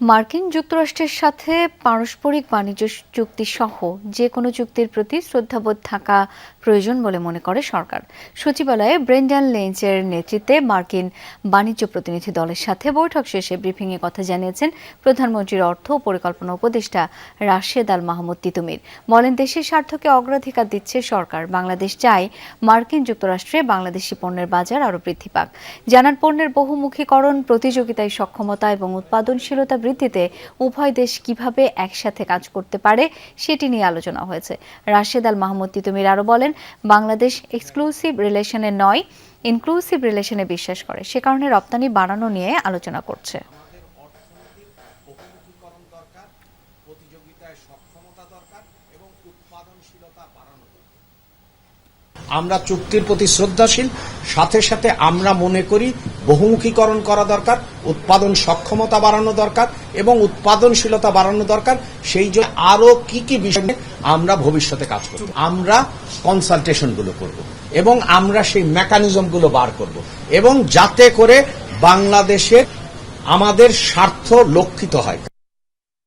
মার্কিন যুক্তরাষ্ট্রের সাথে পারস্পরিক বাণিজ্য চুক্তি সহ যে কোনো চুক্তির প্রতি শ্রদ্ধাবোধ থাকা প্রয়োজন বলে মনে করে সরকার। সচিবালয়ে ব্রেন্ডন লেঞ্চের নেতৃত্বে মার্কিন বাণিজ্য প্রতিনিধি দলের সাথে বৈঠক শেষে ব্রিফিংয়ে কথা জানিয়েছেন প্রধানমন্ত্রীর অর্থ ও পরিকল্পনা উপদেষ্টা রাশেদ আল মাহমুদ তিতুমির। বলেন, দেশের স্বার্থকে অগ্রাধিকার দিচ্ছে সরকার। বাংলাদেশ চায় মার্কিন যুক্তরাষ্ট্রে বাংলাদেশি পণ্যের বাজার আরও বৃদ্ধি পাক। জানান, পণ্যের বহুমুখীকরণ, প্রতিযোগিতায় সক্ষমতা এবং উৎপাদনশীলতা বৃদ্ধিতে উভয় দেশ কিভাবে একসাথে কাজ করতে পারে সেটি নিয়ে আলোচনা হয়েছে। রাশেদ আল মাহমুদ তিতুমির আরও বলেন, বাংলাদেশ এক্সক্লুসিভ রিলেশনে নয়, ইনক্লুসিভ রিলেশনে বিশ্বাস করে। সে কারণে রপ্তানি বাড়ানো নিয়ে আলোচনা করছে। আমরা চুক্তির প্রতি শ্রদ্ধাশীল, সাথে সাথে আমরা মনে করি বহুমুখীকরণ করা দরকার, উৎপাদন সক্ষমতা বাড়ানো দরকার এবং উৎপাদনশীলতা বাড়ানো দরকার। সেই জন্য আরো কি কি বিষয় নিয়ে আমরা ভবিষ্যতে কাজ করব। আমরা কনসালটেশনগুলো করব এবং আমরা সেই মেকানিজমগুলো বার করব এবং যাতে করে বাংলাদেশের আমাদের স্বার্থ লক্ষিত হয়।